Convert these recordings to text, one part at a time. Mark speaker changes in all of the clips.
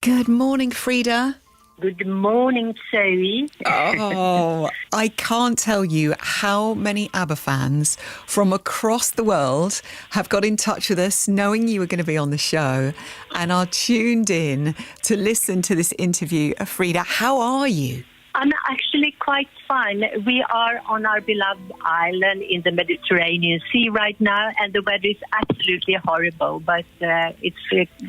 Speaker 1: Good morning, Frida.
Speaker 2: Good morning, Zoe.
Speaker 1: Oh, I can't tell you how many ABBA fans from across the world have got in touch with us knowing you were going to be on the show and are tuned in to listen to this interview. Frida, how are you?
Speaker 2: I'm actually quite fine. We are on our beloved island in the Mediterranean Sea right now, and the weather is absolutely horrible, but it's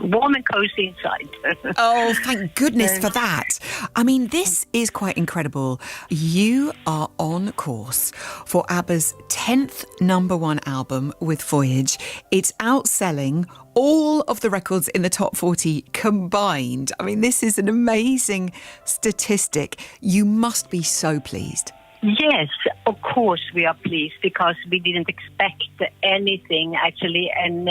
Speaker 2: warm and cozy inside.
Speaker 1: Oh, thank goodness for that. I mean, this is quite incredible. You are on course for ABBA's 10th #1 album with Voyage. It's outselling all of the records in the top 40 combined. I mean, this is an amazing statistic. You must be so pleased.
Speaker 2: Yes, of course we are pleased because we didn't expect anything actually. And,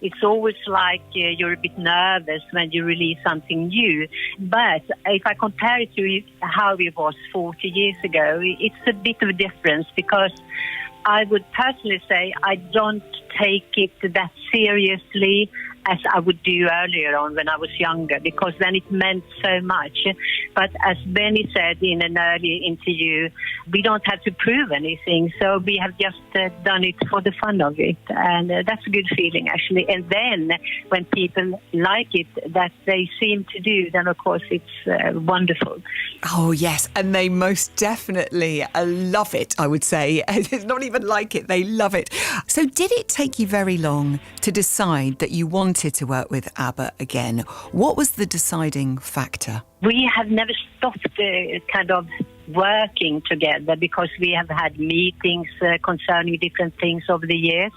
Speaker 2: it's always like you're a bit nervous when you release something new. But if I compare it to how it was 40 years ago, it's a bit of a difference because I would personally say I don't take it that seriously as I would do earlier on when I was younger, because then it meant so much. But as Benny said in an earlier interview, we don't have to prove anything, so we have just done it for the fun of it, and that's a good feeling actually. And then when people like it, that they seem to do, then of course it's wonderful.
Speaker 1: Oh yes, and they most definitely love it, I would say. It's not even like it, they love it. So did it take you very long to decide that you wanted to work with ABBA again? What was the deciding factor?
Speaker 2: We have never stopped kind of working together because we have had meetings concerning different things over the years,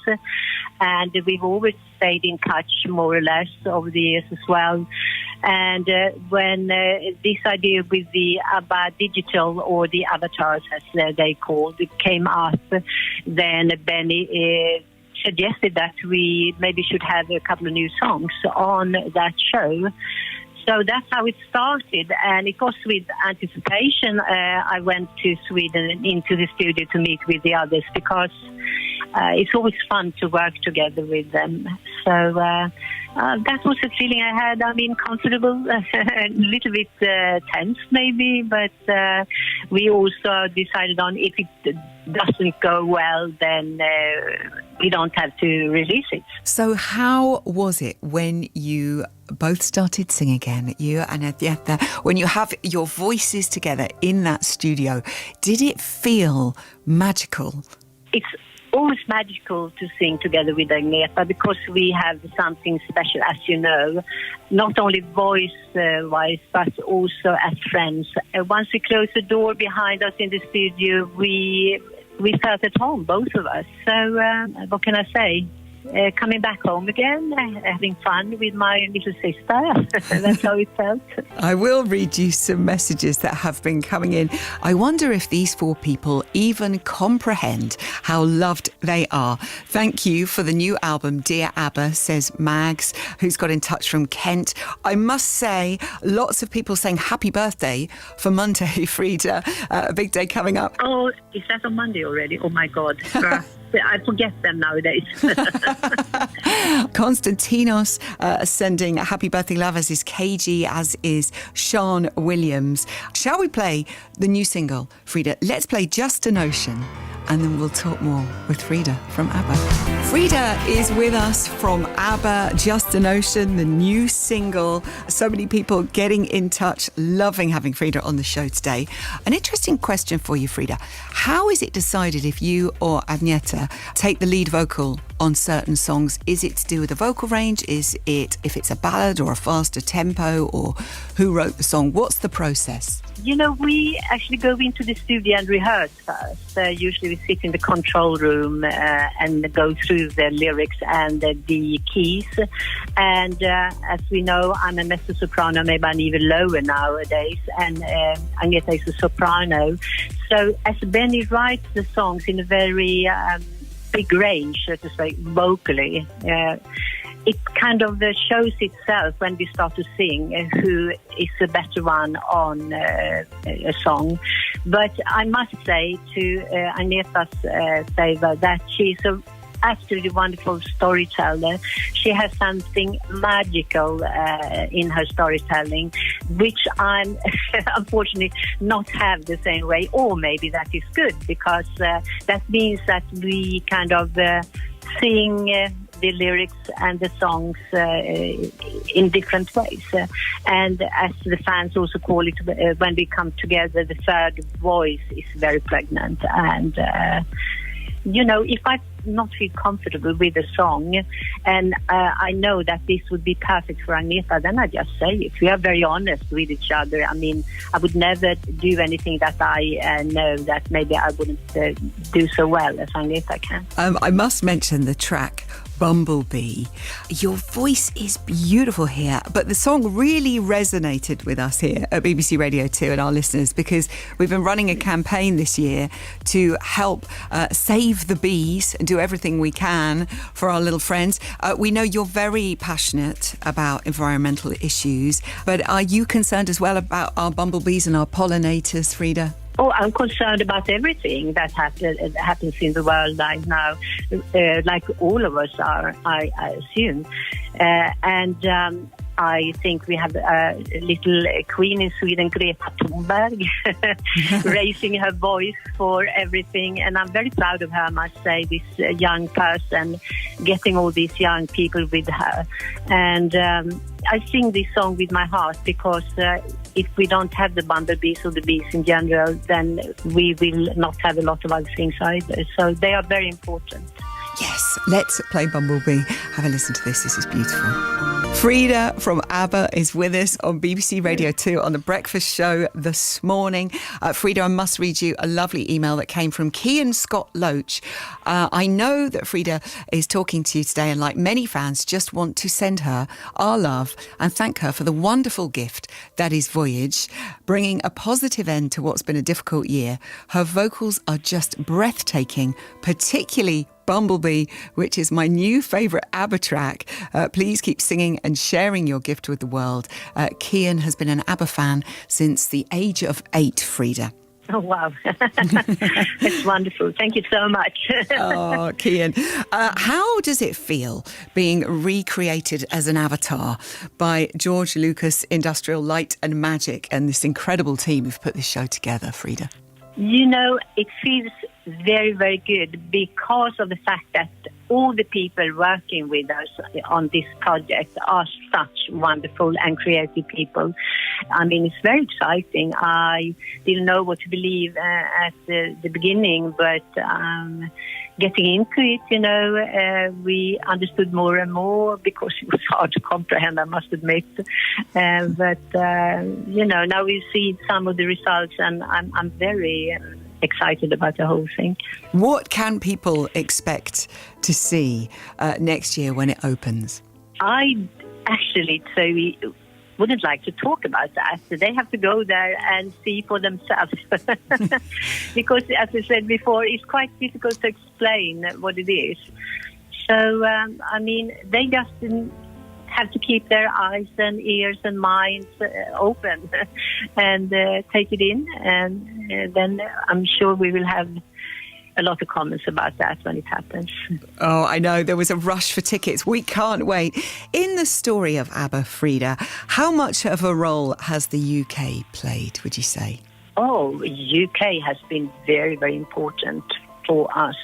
Speaker 2: and we've always stayed in touch more or less over the years as well. And when this idea with the ABBA Digital, or the avatars as they called it, came up, then Benny suggested that we maybe should have a couple of new songs on that show. So that's how it started, and it was with anticipation. I went to Sweden into the studio to meet with the others because it's always fun to work together with them. So that was the feeling I had. I mean, comfortable, a little bit tense maybe, but we also decided on if it doesn't go well, then we don't have to release it.
Speaker 1: So how was it when you both started singing again, you and Agneta, when you have your voices together in that studio? Did it feel magical?
Speaker 2: It's always magical to sing together with Agneta because we have something special, as you know, not only voice-wise, but also as friends. Once we closed the door behind us in the studio, we felt at home, both of us. So what can I say? Coming back home again, having fun with my little sister. That's how it felt.
Speaker 1: I will read you some messages that have been coming in. I wonder if these four people even comprehend how loved they are. Thank you for the new album, Dear ABBA, says Mags, who's got in touch from Kent. I must say, lots of people saying happy birthday for Monday, Frida. A big day coming up.
Speaker 2: Oh, is that on Monday already? Oh, my God. I forget them nowadays.
Speaker 1: Konstantinos sending happy birthday love, as is KG, as is Sean Williams. Shall we play the new single, Frida? Let's play Just an Ocean, and then we'll talk more with Frida from ABBA. Frida is with us from ABBA, Just an Ocean, the new single. So many people getting in touch, loving having Frida on the show today. An interesting question for you, Frida. How is it decided if you or Agneta take the lead vocal on certain songs? Is it to do with the vocal range? Is it if it's a ballad or a faster tempo, or who wrote the song? What's the process?
Speaker 2: You know, we actually go into the studio and rehearse first. Usually we sit in the control room and go through the lyrics and the keys. And as we know, I'm a mezzo-soprano, maybe I'm even lower nowadays, and Agneta is a soprano. So as Benny writes the songs in a very big range, so to say, vocally, it kind of shows itself when we start to sing who is the better one on a song. But I must say to Agneta's favor that she's a absolutely wonderful storyteller. She has something magical in her storytelling, which I'm unfortunately not have the same way, or maybe that is good, because that means that we kind of sing the lyrics and the songs in different ways. And as the fans also call it, when we come together, the third voice is very pregnant. And, if I not feel comfortable with the song, and I know that this would be perfect for Agneta, then I just say it. We are very honest with each other. I mean, I would never do anything that I know that maybe I wouldn't do so well as Agneta can.
Speaker 1: I must mention the track Bumblebee. Your voice is beautiful here, but the song really resonated with us here at BBC Radio 2 and our listeners, because we've been running a campaign this year to help save the bees and do everything we can for our little friends. We know you're very passionate about environmental issues, but are you concerned as well about our bumblebees and our pollinators, Frida?
Speaker 2: Oh, I'm concerned about everything that happens in the world right now, like all of us are, I assume. I think we have a little queen in Sweden, Greta Thunberg, raising her voice for everything. And I'm very proud of her, I must say, this young person, getting all these young people with her. And I sing this song with my heart, because if we don't have the bumblebees or the bees in general, then we will not have a lot of other things either. So they are very important.
Speaker 1: Yes, let's play Bumblebee. Have a listen to this. This is beautiful. Frida from ABBA is with us on BBC Radio 2 on The Breakfast Show this morning. Frida, I must read you a lovely email that came from Cian Scott Loach. I know that Frida is talking to you today, and like many fans, just want to send her our love and thank her for the wonderful gift that is Voyage, bringing a positive end to what's been a difficult year. Her vocals are just breathtaking, particularly Bumblebee, which is my new favourite ABBA track. Please keep singing and sharing your gift with the world. Cian has been an ABBA fan since the age of 8, Frida.
Speaker 2: Oh, wow. It's wonderful. Thank you so much.
Speaker 1: Oh, Cian. How does it feel being recreated as an avatar by George Lucas Industrial Light and Magic and this incredible team who've put this show together, Frida?
Speaker 2: It feels very, very good because of the fact that all the people working with us on this project are such wonderful and creative people. I mean, it's very exciting. I didn't know what to believe at the beginning, but getting into it, we understood more and more, because it was hard to comprehend, I must admit. But now we see some of the results, and I'm very excited about the whole thing.
Speaker 1: What can people expect to see next year when it opens?
Speaker 2: I actually wouldn't like to talk about that. So they have to go there and see for themselves. Because, as I said before, it's quite difficult to explain what it is. So, they just have to keep their eyes and ears and minds open and take it in. And then I'm sure we will have a lot of comments about that when it happens.
Speaker 1: Oh, I know. There was a rush for tickets. We can't wait. In the story of ABBA, Frida, how much of a role has the UK played, would you say?
Speaker 2: Oh, UK has been very, very important for us.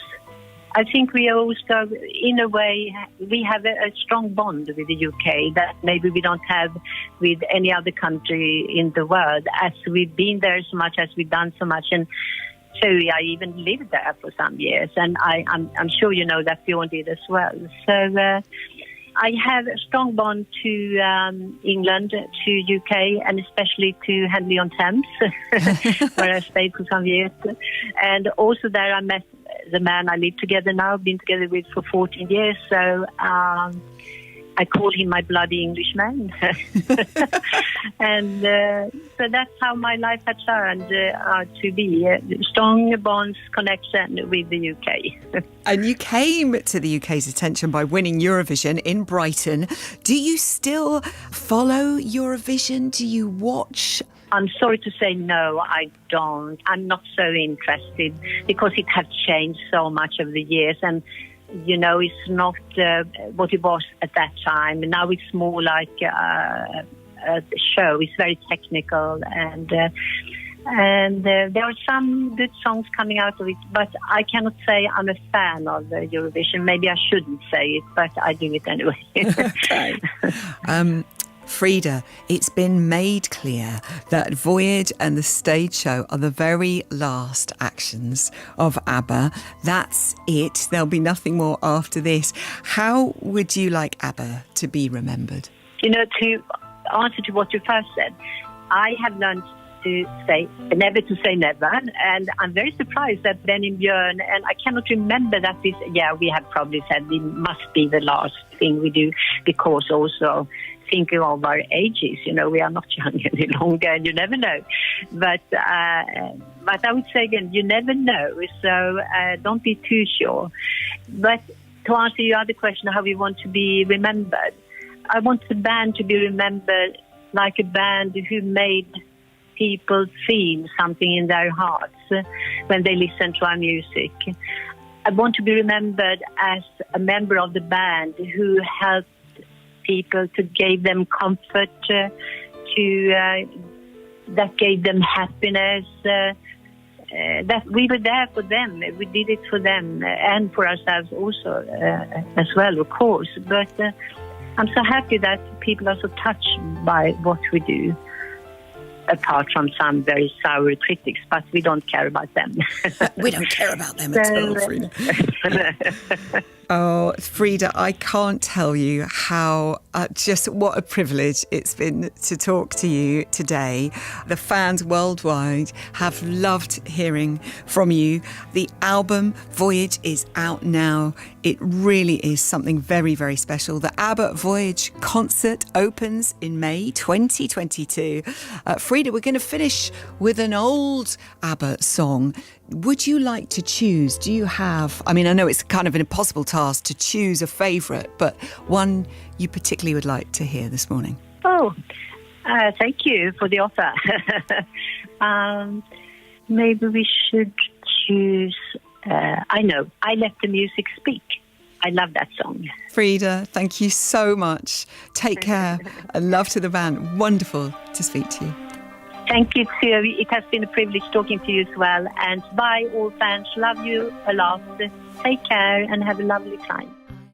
Speaker 2: I think we also, in a way, we have a strong bond with the UK that maybe we don't have with any other country in the world, as we've been there so much, as we've done so much. And so I even lived there for some years, and I'm sure you know that Bjorn did as well. So I have a strong bond to England, to UK, and especially to Henley-on-Thames, where I stayed for some years. And also there I met the man I live together now, been together with for 14 years. So I call him my bloody Englishman. And so that's how my life had turned to be a strong bonds connection with the UK.
Speaker 1: And you came to the UK's attention by winning Eurovision in Brighton. Do you still follow Eurovision? Do you watch?
Speaker 2: I'm sorry to say no, I don't. I'm not so interested because it has changed so much over the years. And it's not what it was at that time. Now it's more like a show. It's very technical, and there are some good songs coming out of it, but I cannot say I'm a fan of Eurovision. Maybe I shouldn't say it, but I do it anyway.
Speaker 1: Okay. Frida, it's been made clear that Voyage and the stage show are the very last actions of ABBA. That's it. There'll be nothing more after this. How would you like ABBA to be remembered?
Speaker 2: To answer to what you first said, I have learned to say never to say never, and I'm very surprised that Benny and Björn, and I cannot remember that we have probably said it must be the last thing we do, because also thinking of our ages, we are not young any longer, and you never know. But I would say again, you never know, so don't be too sure. But to answer your other question, how we want to be remembered, I want the band to be remembered like a band who made people feel something in their hearts when they listen to our music. I want to be remembered as a member of the band who helped people, to give them comfort, that gave them happiness, that we were there for them. We did it for them and for ourselves also as well, of course. But I'm so happy that people are so touched by what we do, apart from some very sour critics, but we don't care about them.
Speaker 1: We don't care about them at all, Frida. Oh, Frida, I can't tell you how, just what a privilege it's been to talk to you today. The fans worldwide have loved hearing from you. The album Voyage is out now. It really is something very, very special. The ABBA Voyage concert opens in May 2022. Frida, we're going to finish with an old ABBA song. Would you like to choose? Do you have, I know it's kind of an impossible task to choose a favourite, but one you particularly would like to hear this morning?
Speaker 2: Thank you for the offer. Maybe we should choose, I know, I Let the Music Speak. I love that song.
Speaker 1: Frida, thank you so much. Take care and love to the band. Wonderful to speak to you.
Speaker 2: Thank you, too. It has been a privilege talking to you as well. And bye, all fans. Love you a lot. Take care and have a lovely time.